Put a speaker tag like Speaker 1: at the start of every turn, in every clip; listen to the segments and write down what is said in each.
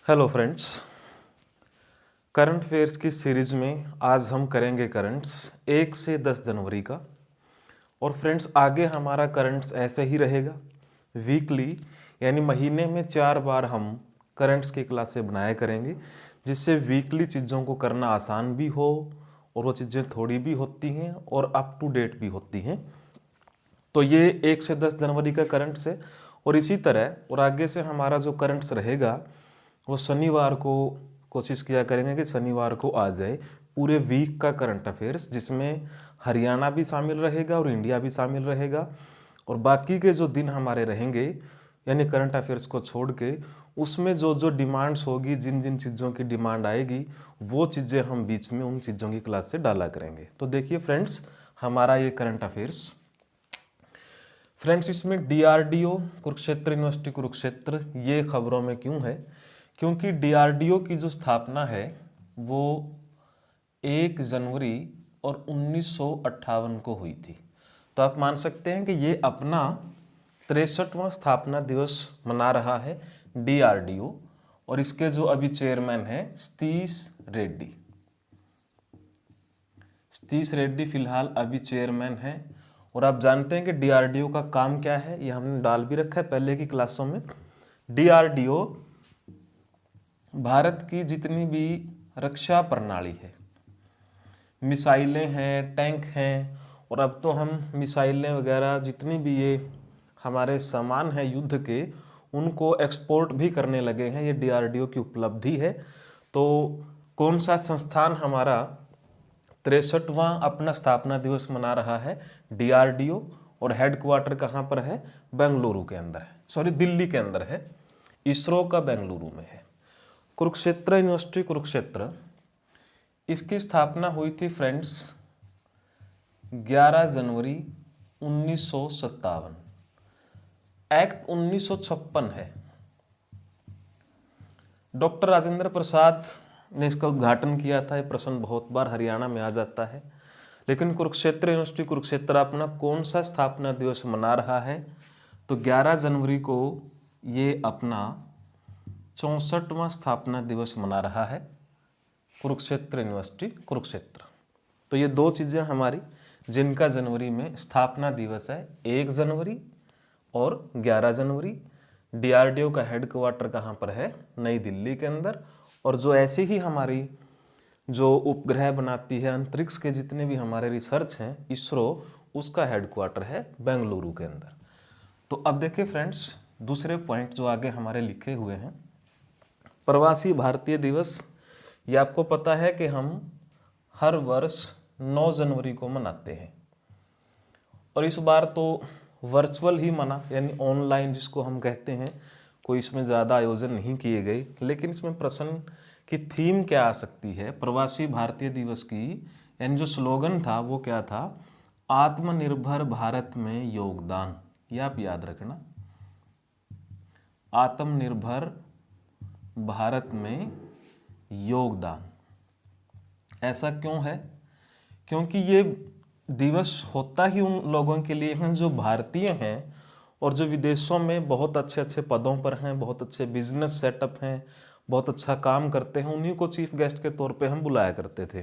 Speaker 1: Hello friends, current affairs की series में आज हम करेंगे करंट्स 1 से 10 जनवरी का। और फ्रेंड्स आगे हमारा करंट्स ऐसे ही रहेगा वीकली, यानी महीने में 4 बार हम करंट्स की क्लासें बनाया करेंगे, जिससे वीकली चीज़ों को करना आसान भी हो और वो चीज़ें थोड़ी भी होती हैं और अप टू डेट भी होती हैं। तो ये 1 से 10 जनवरी का करंट्स है। और इसी तरह और आगे से हमारा जो करंट्स रहेगा वो शनिवार को कोशिश किया करेंगे कि शनिवार को आ जाए पूरे वीक का करंट अफेयर्स, जिसमें हरियाणा भी शामिल रहेगा और इंडिया भी शामिल रहेगा। और बाकी के जो दिन हमारे रहेंगे यानी करंट अफेयर्स को छोड़ के, उसमें जो जो डिमांड्स होगी, जिन जिन चीज़ों की डिमांड आएगी, वो चीज़ें हम बीच में उन चीज़ों की क्लास से डाला करेंगे। तो देखिए फ्रेंड्स, हमारा ये करंट अफेयर्स फ्रेंड्स, इसमें डीआरडीओ कुरुक्षेत्र यूनिवर्सिटी कुरुक्षेत्र ये खबरों में क्यों है? क्योंकि डीआरडीओ की जो स्थापना है वो 1 जनवरी और 1958 को हुई थी। तो आप मान सकते हैं कि ये अपना 63वां स्थापना दिवस मना रहा है डीआरडीओ। और इसके जो अभी चेयरमैन हैं सतीश रेड्डी। सतीश रेड्डी फिलहाल अभी चेयरमैन हैं। और आप जानते हैं कि डीआरडीओ का काम क्या है, ये हमने डाल भी रखा है पहले की क्लासों में। डीआरडीओ भारत की जितनी भी रक्षा प्रणाली है, मिसाइलें हैं, टैंक हैं, और अब तो हम मिसाइलें वगैरह जितनी भी ये हमारे सामान हैं युद्ध के, उनको एक्सपोर्ट भी करने लगे हैं। ये डीआरडीओ की उपलब्धि है। तो कौन सा संस्थान हमारा 63वां अपना स्थापना दिवस मना रहा है? डीआरडीओ। और हेडक्वार्टर कहाँ पर है? बेंगलुरु के अंदर है, सॉरी दिल्ली के अंदर है। इसरो का बेंगलुरु में है। कुरुक्षेत्र यूनिवर्सिटी कुरुक्षेत्र, इसकी स्थापना हुई थी फ्रेंड्स 11 जनवरी 1957। एक्ट 1956 है। डॉक्टर राजेंद्र प्रसाद ने इसका उद्घाटन किया था। ये प्रश्न बहुत बार हरियाणा में आ जाता है। लेकिन कुरुक्षेत्र यूनिवर्सिटी कुरुक्षेत्र अपना कौन सा स्थापना दिवस मना रहा है? तो 11 जनवरी को ये अपना 64वां स्थापना दिवस मना रहा है कुरुक्षेत्र यूनिवर्सिटी कुरुक्षेत्र। तो ये दो चीज़ें हमारी जिनका जनवरी में स्थापना दिवस है, 1 जनवरी और 11 जनवरी। डीआरडीओ का हेडक्वार्टर कहाँ पर है? नई दिल्ली के अंदर। और जो ऐसी ही हमारी जो उपग्रह बनाती है, अंतरिक्ष के जितने भी हमारे रिसर्च हैं, इसरो, उसका हेडक्वार्टर है बेंगलुरु के अंदर। तो अब देखिए फ्रेंड्स, दूसरे पॉइंट जो आगे हमारे लिखे हुए हैं, प्रवासी भारतीय दिवस। ये आपको पता है कि हम हर वर्ष 9 जनवरी को मनाते हैं। और इस बार तो वर्चुअल ही मना, यानी ऑनलाइन जिसको हम कहते हैं। कोई इसमें ज़्यादा आयोजन नहीं किए गए। लेकिन इसमें प्रश्न की थीम क्या आ सकती है प्रवासी भारतीय दिवस की? यानी जो स्लोगन था वो क्या था? आत्मनिर्भर भारत में योगदान। ये आप याद रखना, आत्मनिर्भर भारत में योगदान। ऐसा क्यों है? क्योंकि ये दिवस होता ही उन लोगों के लिए हैं जो भारतीय हैं और जो विदेशों में बहुत अच्छे अच्छे पदों पर हैं, बहुत अच्छे बिजनेस सेटअप हैं, बहुत अच्छा काम करते हैं। उन्हीं को चीफ गेस्ट के तौर पे हम बुलाया करते थे।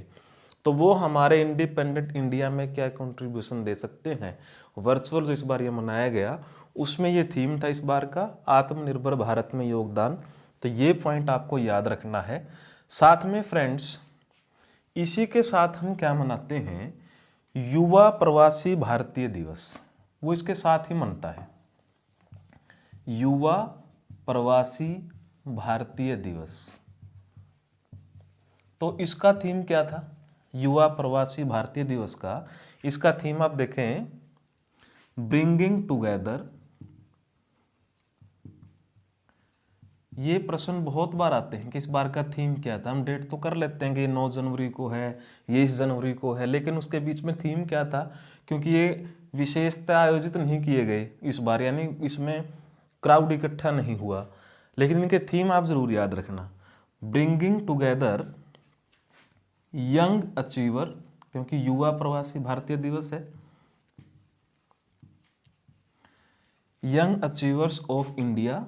Speaker 1: तो वो हमारे इंडिपेंडेंट इंडिया में क्या कंट्रीब्यूशन दे सकते हैं? वर्चुअल जो इस बार ये मनाया गया, उसमें ये थीम था इस बार का आत्मनिर्भर भारत में योगदान। तो ये पॉइंट आपको याद रखना है। साथ में फ्रेंड्स, इसी के साथ हम क्या मनाते हैं? युवा प्रवासी भारतीय दिवस। वो इसके साथ ही मनता है, युवा प्रवासी भारतीय दिवस। तो इसका थीम क्या था? युवा प्रवासी भारतीय दिवस का इसका थीम आप देखें, ब्रिंगिंग टुगेदर। ये प्रश्न बहुत बार आते हैं कि इस बार का थीम क्या था। हम डेट तो कर लेते हैं कि 9 जनवरी को है, ये इस जनवरी को है, लेकिन उसके बीच में थीम क्या था? क्योंकि ये विशेषता आयोजित नहीं किए गए इस बार, यानी इसमें क्राउड इकट्ठा नहीं हुआ। लेकिन इनके थीम आप जरूर याद रखना, ब्रिंगिंग टुगेदर यंग अचीवर, क्योंकि युवा प्रवासी भारतीय दिवस है, young achievers of India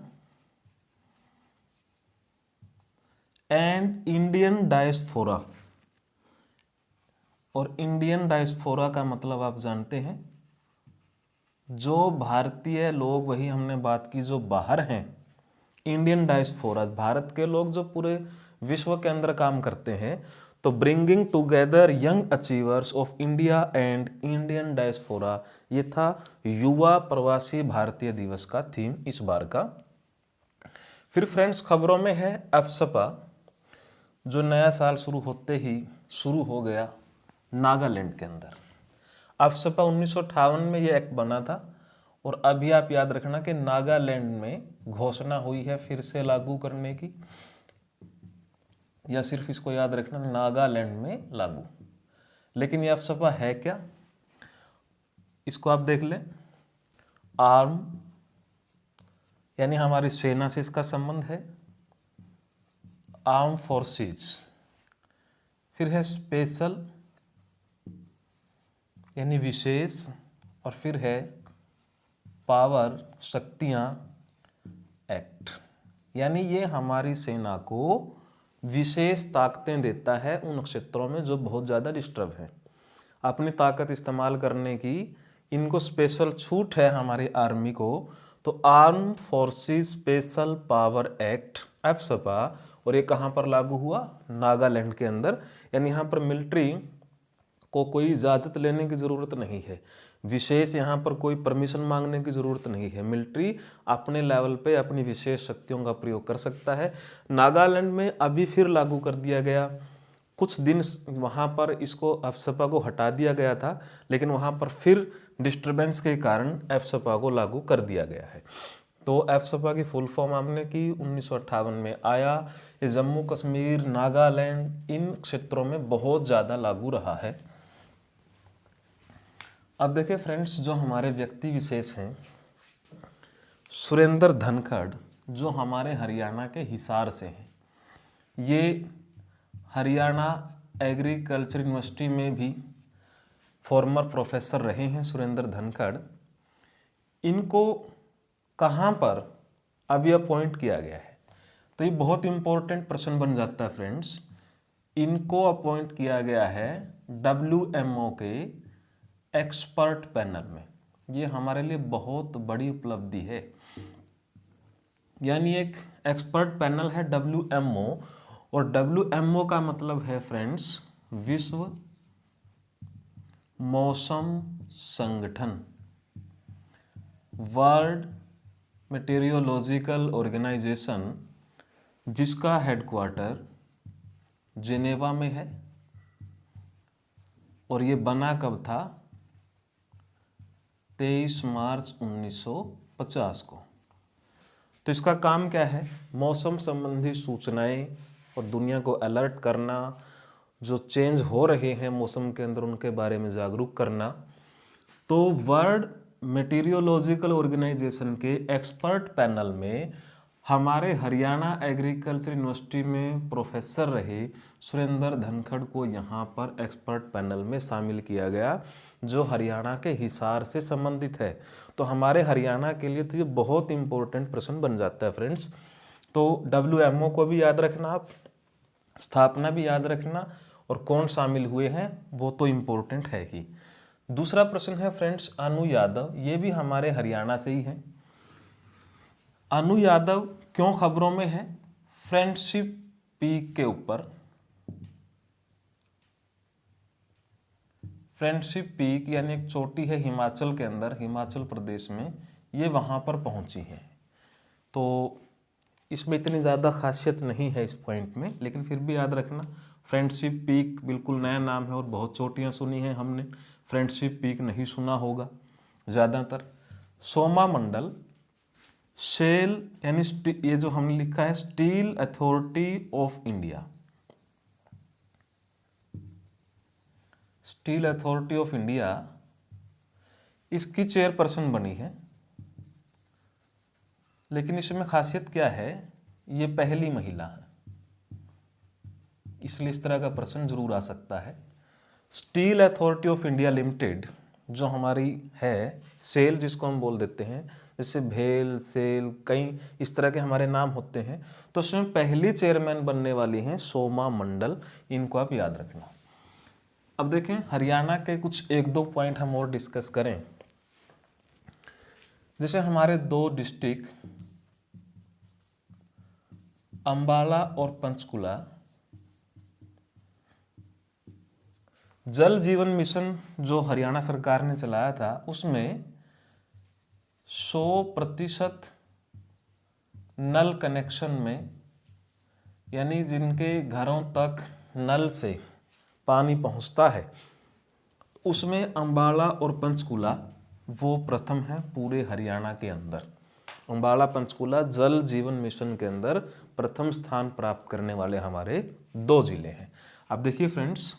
Speaker 1: and Indian diaspora. और इंडियन डायस्पोरा का मतलब आप जानते हैं, जो भारतीय लोग, वही हमने बात की जो बाहर हैं। इंडियन डायस्पोरा, भारत के लोग जो पूरे विश्व के अंदर काम करते हैं। तो bringing together young achievers of India and Indian diaspora, ये था युवा प्रवासी भारतीय दिवस का थीम इस बार का। फिर फ्रेंड्स खबरों में है अफसपा, जो नया साल शुरू होते ही शुरू हो गया नागालैंड के अंदर। अफसपा 1958 में ये एक्ट बना था, और अभी आप याद रखना कि नागालैंड में घोषणा हुई है फिर से लागू करने की, या सिर्फ इसको याद रखना नागालैंड में लागू। लेकिन ये अफसपा है क्या, इसको आप देख लें। आर्म यानी हमारी सेना से इसका संबंध है, आर्म फोर्सेस। फिर है स्पेशल यानी विशेष, और फिर है पावर शक्तियां एक्ट, यानी ये हमारी सेना को विशेष ताकतें देता है उन क्षेत्रों में जो बहुत ज़्यादा डिस्टर्ब है, अपनी ताकत इस्तेमाल करने की इनको स्पेशल छूट है हमारी आर्मी को। तो armed forces special power act AFSPA, और ये कहाँ पर लागू हुआ, नागालैंड के अंदर। यानी यहाँ पर मिलिट्री को कोई इजाज़त लेने की ज़रूरत नहीं है, विशेष यहाँ पर कोई परमिशन मांगने की ज़रूरत नहीं है, मिलिट्री अपने लेवल पे अपनी विशेष शक्तियों का प्रयोग कर सकता है। नागालैंड में अभी फिर लागू कर दिया गया, कुछ दिन वहाँ पर इसको एफसपा को हटा दिया गया था, लेकिन वहाँ पर फिर डिस्टर्बेंस के कारण एफसपा को लागू कर दिया गया है। तो एफसपा की फुल फॉर्म हमने की 1958 में आया। ये जम्मू कश्मीर, नागालैंड, इन क्षेत्रों में बहुत ज़्यादा लागू रहा है। अब देखिए फ्रेंड्स, जो हमारे व्यक्ति विशेष हैं, सुरेंद्र धनखड़, जो हमारे हरियाणा के हिसार से हैं, ये हरियाणा एग्रीकल्चर यूनिवर्सिटी में भी फॉर्मर प्रोफेसर रहे हैं सुरेंद्र धनखड़। इनको कहाँ पर अभी अपॉइंट किया गया है, तो ये बहुत इंपॉर्टेंट प्रश्न बन जाता है फ्रेंड्स। इनको अपॉइंट किया गया है WMO के एक्सपर्ट पैनल में। ये हमारे लिए बहुत बड़ी उपलब्धि है, यानी एक एक्सपर्ट पैनल है WMO, और WMO का मतलब है फ्रेंड्स विश्व मौसम संगठन, वर्ल्ड मेटेरियोलॉजिकल ऑर्गेनाइजेशन, जिसका हेडक्वार्टर जेनेवा में है। और ये बना कब था, 23 मार्च 1950 को। तो इसका काम क्या है, मौसम संबंधी सूचनाएं और दुनिया को अलर्ट करना, जो चेंज हो रहे हैं मौसम के अंदर उनके बारे में जागरूक करना। तो वर्ल्ड मेटीरियोलॉजिकल ऑर्गेनाइजेशन के एक्सपर्ट पैनल में हमारे हरियाणा एग्रीकल्चर यूनिवर्सिटी में प्रोफेसर रहे सुरेंद्र धनखड़ को यहाँ पर एक्सपर्ट पैनल में शामिल किया गया, जो हरियाणा के हिसार से संबंधित है। तो हमारे हरियाणा के लिए तो ये बहुत इंपॉर्टेंट प्रश्न बन जाता है फ्रेंड्स। तो WMO को भी याद रखना, आप स्थापना भी याद रखना, और कौन शामिल हुए हैं वो तो इम्पोर्टेंट है ही। दूसरा प्रश्न है फ्रेंड्स अनु यादव, ये भी हमारे हरियाणा से ही हैं। अनु यादव क्यों खबरों में है, फ्रेंडशिप पीक के ऊपर, फ्रेंडशिप पीक यानी एक चोटी है हिमाचल के अंदर, हिमाचल प्रदेश में, ये वहाँ पर पहुँची है। तो इसमें इतनी ज़्यादा खासियत नहीं है इस पॉइंट में, लेकिन फिर भी याद रखना फ्रेंडशिप पीक बिल्कुल नया नाम है, और बहुत चोटियाँ सुनी हैं हमने, फ्रेंडशिप पीक नहीं सुना होगा ज़्यादातर। सोमा मंडल, शेल यानी ये जो हमने लिखा है steel authority of India, steel authority of India, इसकी चेयरपर्सन बनी है। लेकिन इसमें खासियत क्या है, ये पहली महिला है, इसलिए इस तरह का प्रश्न जरूर आ सकता है। Steel authority of India limited जो हमारी है, सेल जिसको हम बोल देते हैं, जैसे भेल, सेल, कई इस तरह के हमारे नाम होते हैं। तो उसमें पहली चेयरमैन बनने वाली हैं सोमा मंडल, इनको आप याद रखना। अब देखें हरियाणा के कुछ एक दो पॉइंट हम और डिस्कस करें। जैसे हमारे दो डिस्ट्रिक्ट अंबाला और पंचकुला, जल जीवन मिशन जो हरियाणा सरकार ने चलाया था उसमें 100% नल कनेक्शन में, यानी जिनके घरों तक नल से पानी पहुंचता है, उसमें अंबाला और पंचकुला वो प्रथम है पूरे हरियाणा के अंदर। अंबाला पंचकुला जल जीवन मिशन के अंदर प्रथम स्थान प्राप्त करने वाले हमारे दो जिले हैं। अब देखिए फ्रेंड्स,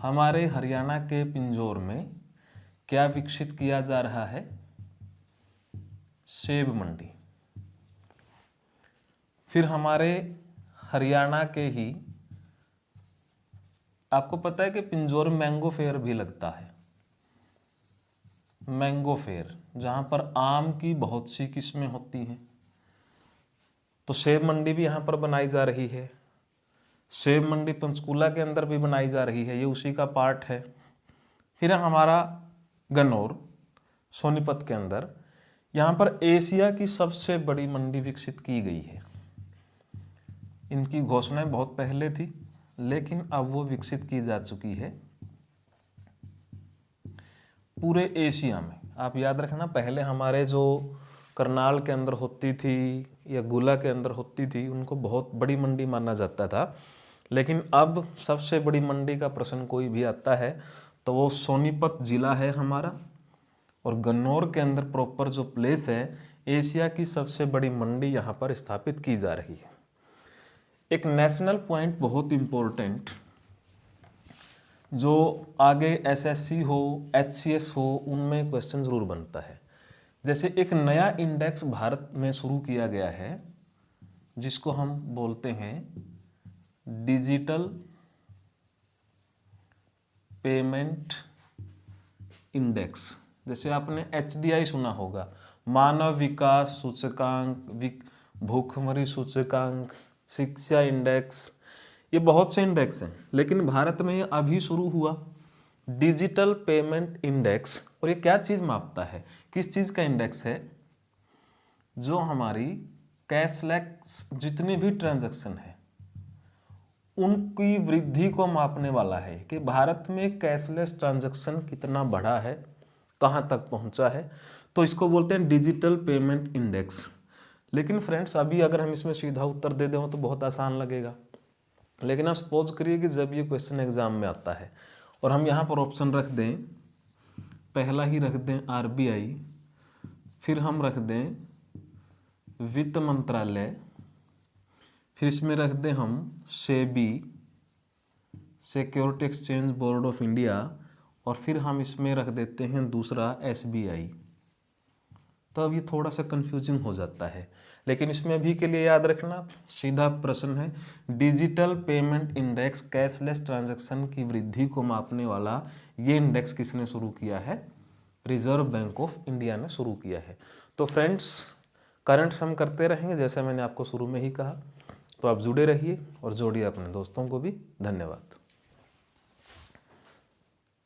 Speaker 1: हमारे हरियाणा के पिंजौर में क्या विकसित किया जा रहा है? सेब मंडी। फिर हमारे हरियाणा के ही, आपको पता है कि पिंजौर में मैंगो फेयर भी लगता है, मैंगो फेयर, जहां पर आम की बहुत सी किस्में होती हैं। तो सेब मंडी भी यहां पर बनाई जा रही है। सेब मंडी पंचकूला के अंदर भी बनाई जा रही है, ये उसी का पार्ट है। फिर हमारा गन्नौर सोनीपत के अंदर, यहाँ पर एशिया की सबसे बड़ी मंडी विकसित की गई है। इनकी घोषणाएं बहुत पहले थी, लेकिन अब वो विकसित की जा चुकी है पूरे एशिया में। आप याद रखना, पहले हमारे जो करनाल के अंदर होती थी या गुला के अंदर होती थी, उनको बहुत बड़ी मंडी माना जाता था, लेकिन अब सबसे बड़ी मंडी का प्रश्न कोई भी आता है तो वो सोनीपत जिला है हमारा, और गन्नौर के अंदर प्रॉपर जो प्लेस है, एशिया की सबसे बड़ी मंडी यहाँ पर स्थापित की जा रही है। एक नेशनल पॉइंट बहुत इंपॉर्टेंट, जो आगे एसएससी हो, एचसीएस हो, उनमें क्वेश्चन जरूर बनता है। जैसे एक नया इंडेक्स भारत में शुरू किया गया है जिसको हम बोलते हैं डिजिटल पेमेंट इंडेक्स। जैसे आपने HDI सुना होगा, मानव विकास सूचकांक, भूखमरी सूचकांक, शिक्षा इंडेक्स, ये बहुत से इंडेक्स हैं, लेकिन भारत में अभी शुरू हुआ डिजिटल पेमेंट इंडेक्स। और ये क्या चीज़ मापता है, किस चीज़ का इंडेक्स है? जो हमारी कैशलेस जितनी भी ट्रांजैक्शन है उनकी वृद्धि को मापने वाला है, कि भारत में कैशलेस ट्रांजैक्शन कितना बढ़ा है, कहाँ तक पहुँचा है। तो इसको बोलते हैं डिजिटल पेमेंट इंडेक्स। लेकिन फ्रेंड्स, अभी अगर हम इसमें सीधा उत्तर दे दें तो बहुत आसान लगेगा, लेकिन आप सपोज करिए कि जब ये क्वेश्चन एग्जाम में आता है और हम यहाँ पर ऑप्शन रख दें, पहला ही रख दें RBI, फिर हम रख दें वित्त मंत्रालय, फिर इसमें रख दें हम SEBI, security exchange board of India, और फिर हम इसमें रख देते हैं दूसरा SBI, तो अब ये थोड़ा सा कंफ्यूजिंग हो जाता है। लेकिन इसमें अभी के लिए याद रखना, सीधा प्रश्न है digital payment index, cashless transaction की वृद्धि को मापने वाला ये इंडेक्स किसने शुरू किया है? रिजर्व बैंक ऑफ इंडिया ने शुरू किया है। तो फ्रेंड्स, करंट्स हम करते रहेंगे जैसे मैंने आपको शुरू में ही कहा, तो आप जुड़े रहिए और जोड़िए अपने दोस्तों को भी। धन्यवाद।